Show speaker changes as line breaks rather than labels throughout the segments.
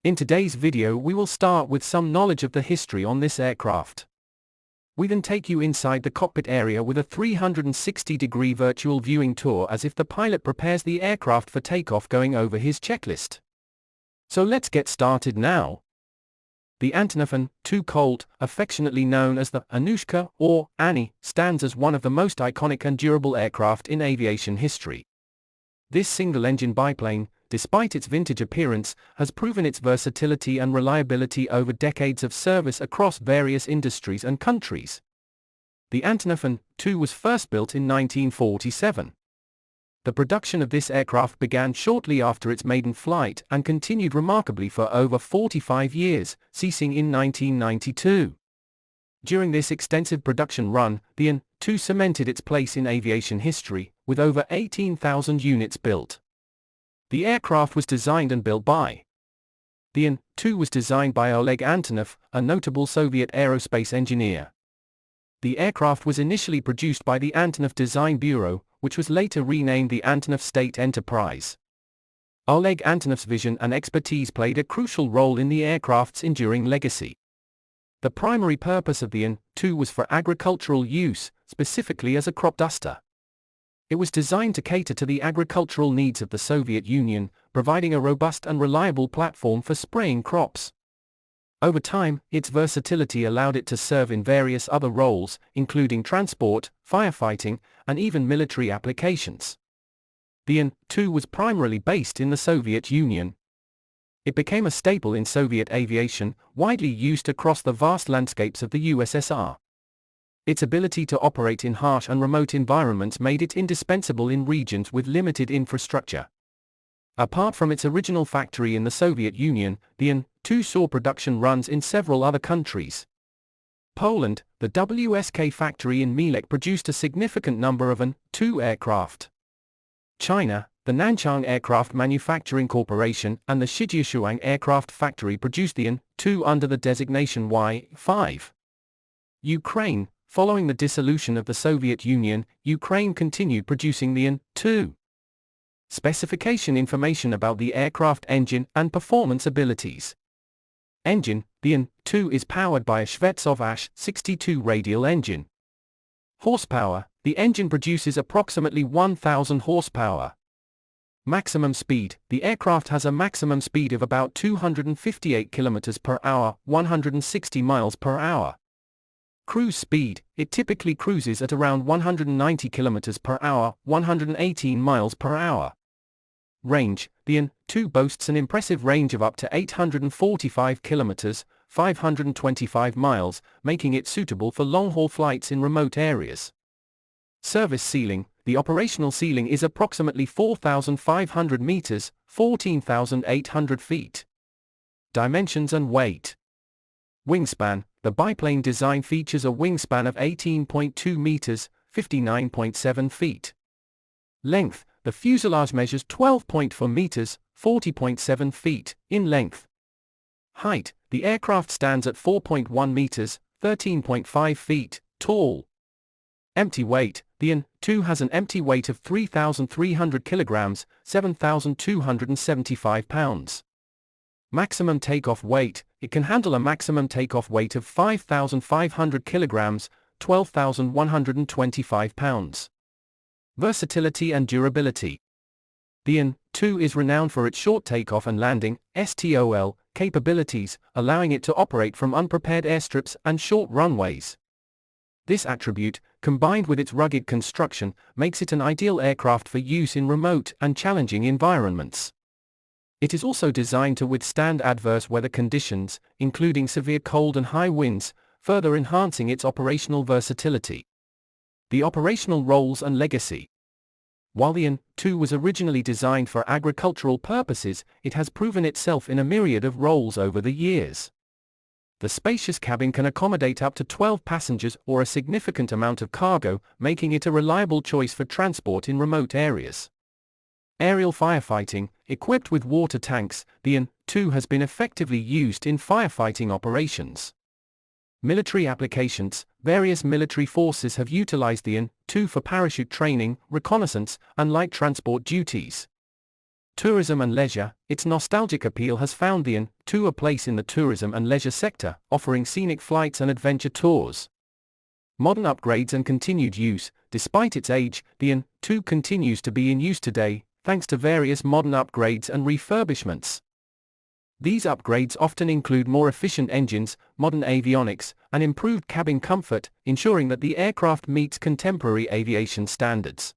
In today's video we will start with some knowledge of the history on this aircraft. We then take you inside the cockpit area with a 360-degree virtual viewing tour as if the pilot prepares the aircraft for takeoff, going over his checklist. So let's get started now. The Antonov AN-2 Colt, affectionately known as the Anushka or Annie, stands as one of the most iconic and durable aircraft in aviation history. This single-engine biplane, despite its vintage appearance, has proven its versatility and reliability over decades of service across various industries and countries. The Antonov AN-2 was first built in 1947. The production of this aircraft began shortly after its maiden flight and continued remarkably for over 45 years, ceasing in 1992. During this extensive production run, the AN-2 cemented its place in aviation history, with over 18,000 units built. The aircraft was designed and built by. The AN-2 was designed by Oleg Antonov, a notable Soviet aerospace engineer. The aircraft was initially produced by the Antonov Design Bureau, which was later renamed the Antonov State Enterprise. Oleg Antonov's vision and expertise played a crucial role in the aircraft's enduring legacy. The primary purpose of the AN-2 was for agricultural use, specifically as a crop duster. It was designed to cater to the agricultural needs of the Soviet Union, providing a robust and reliable platform for spraying crops. Over time, its versatility allowed it to serve in various other roles, including transport, firefighting, and even military applications. The AN-2 was primarily based in the Soviet Union. It became a staple in Soviet aviation, widely used across the vast landscapes of the USSR. Its ability to operate in harsh and remote environments made it indispensable in regions with limited infrastructure. Apart from its original factory in the Soviet Union, the AN-2 saw production runs in several other countries. Poland, the WSK factory in Mielec produced a significant number of AN-2 aircraft. China, the Nanchang Aircraft Manufacturing Corporation and the Shijiazhuang Aircraft Factory produced the AN-2 under the designation Y-5. Ukraine, following the dissolution of the Soviet Union, Ukraine continued producing the AN-2. Specification information about the aircraft engine and performance abilities. Engine: the AN-2 is powered by a Shvetsov AS-62 radial engine. Horsepower: the engine produces approximately 1,000 horsepower. Maximum speed: the aircraft has a maximum speed of about 258 km per hour, 160 miles per hour. Cruise speed: it typically cruises at around 190 km per hour, 118 miles per hour. Range: the AN-2 boasts an impressive range of up to 845 km, 525 miles, making it suitable for long-haul flights in remote areas. Service ceiling: the operational ceiling is approximately 4,500 meters, 14,800 feet. Dimensions and weight. Wingspan: the biplane design features a wingspan of 18.2 meters, 59.7 feet. Length: the fuselage measures 12.4 meters, 40.7 feet, in length. Height: the aircraft stands at 4.1 meters, 13.5 feet, tall. Empty weight: the AN-2 has an empty weight of 3,300 kilograms, 7,275 pounds. Maximum takeoff weight: it can handle a maximum takeoff weight of 5,500 kilograms, 12,125 pounds. Versatility and durability. The AN-2 is renowned for its short takeoff and landing (STOL) capabilities, allowing it to operate from unprepared airstrips and short runways. This attribute, combined with its rugged construction, makes it an ideal aircraft for use in remote and challenging environments. It is also designed to withstand adverse weather conditions, including severe cold and high winds, further enhancing its operational versatility. The operational roles and legacy. While the AN-2 was originally designed for agricultural purposes, it has proven itself in a myriad of roles over the years. The spacious cabin can accommodate up to 12 passengers or a significant amount of cargo, making it a reliable choice for transport in remote areas. Aerial firefighting: equipped with water tanks, the AN-2 has been effectively used in firefighting operations. Military applications: various military forces have utilized the AN-2 for parachute training, reconnaissance, and light transport duties. Tourism and leisure. Its nostalgic appeal has found the AN-2 a place in the tourism and leisure sector, offering scenic flights and adventure tours. Modern upgrades and continued use. Despite its age, the AN-2 continues to be in use today, thanks to various modern upgrades and refurbishments. These upgrades often include more efficient engines, modern avionics, and improved cabin comfort, ensuring that the aircraft meets contemporary aviation standards.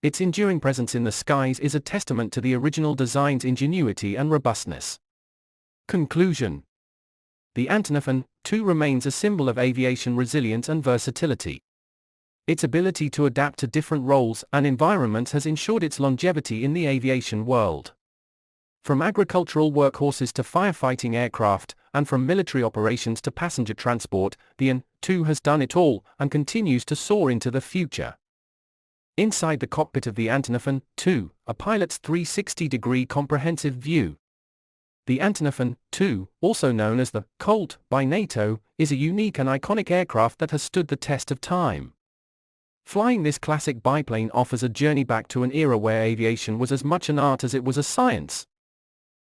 Its enduring presence in the skies is a testament to the original design's ingenuity and robustness. Conclusion. The Antonov AN-2 remains a symbol of aviation resilience and versatility. Its ability to adapt to different roles and environments has ensured its longevity in the aviation world. From agricultural workhorses to firefighting aircraft, and from military operations to passenger transport, the AN-2 has done it all and continues to soar into the future. Inside the cockpit of the Antonov AN-2, a pilot's 360-degree comprehensive view. The Antonov AN-2, also known as the Colt by NATO, is a unique and iconic aircraft that has stood the test of time. Flying this classic biplane offers a journey back to an era where aviation was as much an art as it was a science.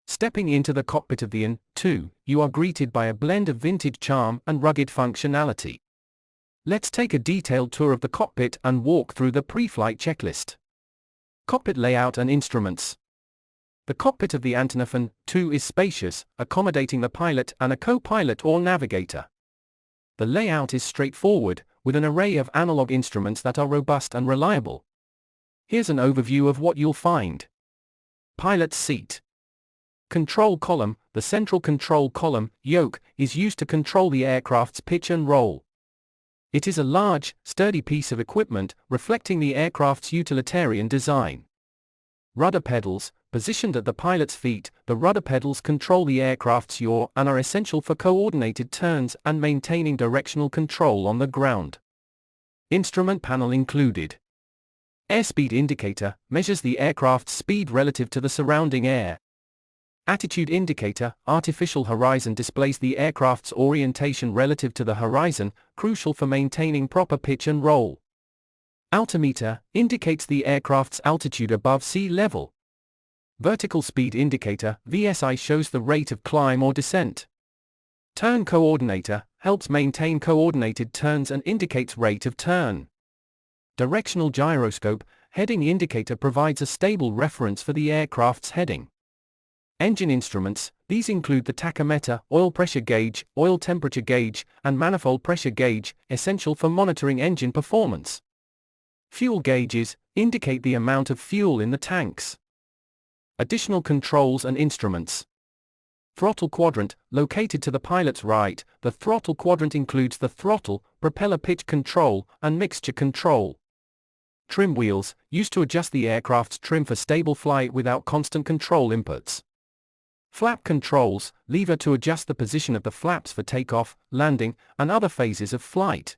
Stepping into the cockpit of the AN-2, you are greeted by a blend of vintage charm and rugged functionality. Let's take a detailed tour of the cockpit and walk through the pre-flight checklist. Cockpit layout and instruments. The cockpit of the Antonov AN-2 is spacious, accommodating the pilot and a co-pilot or navigator. The layout is straightforward, with an array of analog instruments that are robust and reliable. Here's an overview of what you'll find. Pilot's seat. Control column. The central control column, yoke, is used to control the aircraft's pitch and roll. It is a large, sturdy piece of equipment, reflecting the aircraft's utilitarian design. Rudder pedals. Positioned at the pilot's feet, the rudder pedals control the aircraft's yaw and are essential for coordinated turns and maintaining directional control on the ground. Instrument panel included. Airspeed indicator measures the aircraft's speed relative to the surrounding air. Attitude indicator, artificial horizon, displays the aircraft's orientation relative to the horizon, crucial for maintaining proper pitch and roll. Altimeter indicates the aircraft's altitude above sea level. Vertical speed indicator, VSI, shows the rate of climb or descent. Turn coordinator helps maintain coordinated turns and indicates rate of turn. Directional gyroscope heading indicator provides a stable reference for the aircraft's heading. Engine instruments. These include the tachometer, oil pressure gauge, oil temperature gauge, and manifold pressure gauge, essential for monitoring engine performance. Fuel gauges indicate the amount of fuel in the tanks. Additional controls and instruments. Throttle quadrant, located to the pilot's right. The throttle quadrant includes the throttle, propeller pitch control, and mixture control. Trim wheels, used to adjust the aircraft's trim for stable flight without constant control inputs. Flap controls, lever to adjust the position of the flaps for takeoff, landing, and other phases of flight.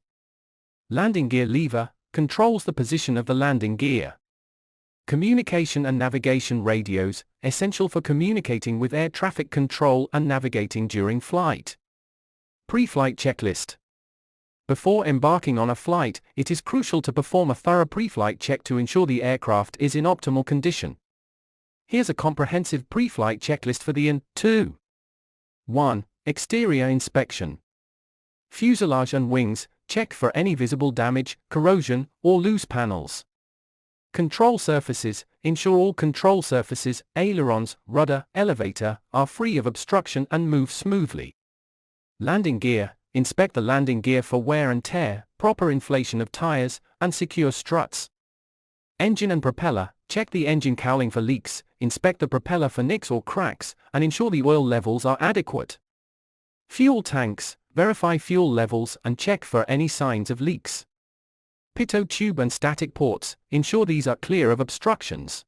Landing gear lever, controls the position of the landing gear. Communication and navigation radios, essential for communicating with air traffic control and navigating during flight. Pre-flight checklist. Before embarking on a flight, it is crucial to perform a thorough pre-flight check to ensure the aircraft is in optimal condition. Here's a comprehensive pre-flight checklist for the AN-2. 1. Exterior inspection. Fuselage and wings, check for any visible damage, corrosion, or loose panels. Control surfaces, ensure all control surfaces, ailerons, rudder, elevator, are free of obstruction and move smoothly. Landing gear, inspect the landing gear for wear and tear, proper inflation of tires, and secure struts. Engine and propeller, check the engine cowling for leaks, inspect the propeller for nicks or cracks, and ensure the oil levels are adequate. Fuel tanks, verify fuel levels and check for any signs of leaks. Pitot tube and static ports, ensure these are clear of obstructions.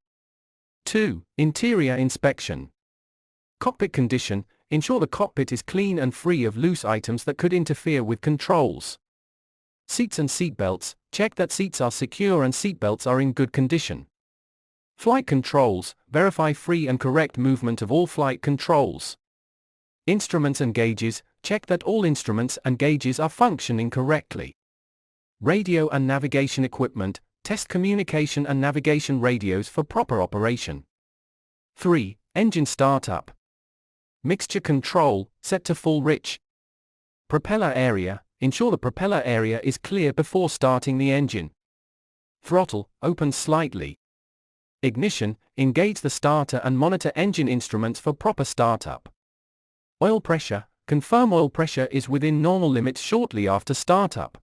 2. Interior inspection. Cockpit condition, ensure the cockpit is clean and free of loose items that could interfere with controls. Seats and seatbelts, check that seats are secure and seatbelts are in good condition. Flight controls, verify free and correct movement of all flight controls. Instruments and gauges, check that all instruments and gauges are functioning correctly. Radio and navigation equipment, test communication and navigation radios for proper operation. 3. Engine startup. Mixture control, set to full rich. Propeller area, ensure the propeller area is clear before starting the engine. Throttle, open slightly. Ignition, engage the starter and monitor engine instruments for proper startup. Oil pressure, confirm oil pressure is within normal limits shortly after startup.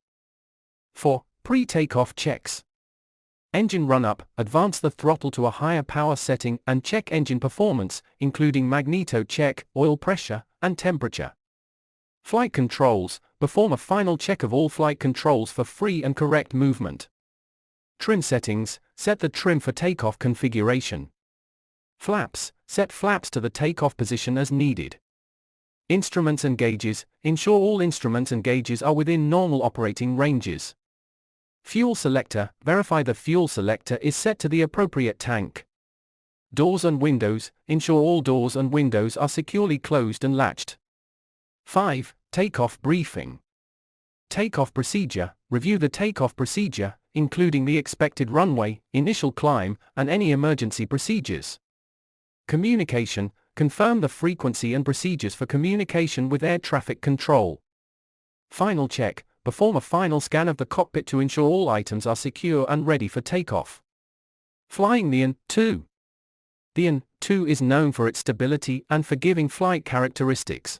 4. Pre-takeoff checks. Engine run-up, advance the throttle to a higher power setting and check engine performance, including magneto check, oil pressure, and temperature. Flight controls, perform a final check of all flight controls for free and correct movement. Trim settings, set the trim for takeoff configuration. Flaps, set flaps to the takeoff position as needed. Instruments and gauges, ensure all instruments and gauges are within normal operating ranges. Fuel selector, verify the fuel selector is set to the appropriate tank. Doors and windows, ensure all doors and windows are securely closed and latched. 5. Takeoff briefing. Takeoff procedure, review the takeoff procedure, including the expected runway, initial climb, and any emergency procedures. Communication, confirm the frequency and procedures for communication with air traffic control. Final check, perform a final scan of the cockpit to ensure all items are secure and ready for takeoff. Flying the AN-2. The AN-2 is known for its stability and forgiving flight characteristics.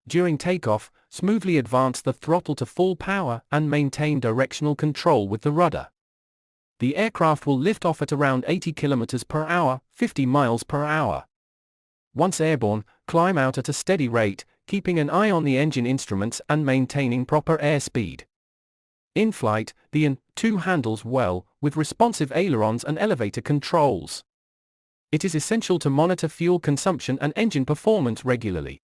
During takeoff, smoothly advance the throttle to full power and maintain directional control with the rudder. The aircraft will lift off at around 80 km per hour, 50 miles per hour. Once airborne, climb out at a steady rate, keeping an eye on the engine instruments and maintaining proper airspeed. In flight, the AN-2 handles well, with responsive ailerons and elevator controls. It is essential to monitor fuel consumption and engine performance regularly.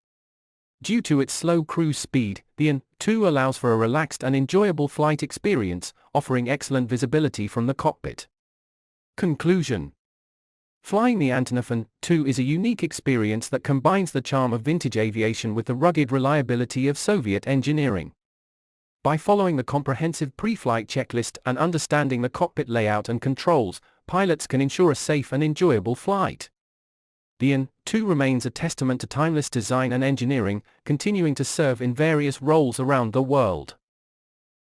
Due to its slow cruise speed, the AN-2 allows for a relaxed and enjoyable flight experience, offering excellent visibility from the cockpit. Conclusion. Flying the Antonov AN-2 is a unique experience that combines the charm of vintage aviation with the rugged reliability of Soviet engineering. By following the comprehensive pre-flight checklist and understanding the cockpit layout and controls, pilots can ensure a safe and enjoyable flight. The AN-2 remains a testament to timeless design and engineering, continuing to serve in various roles around the world.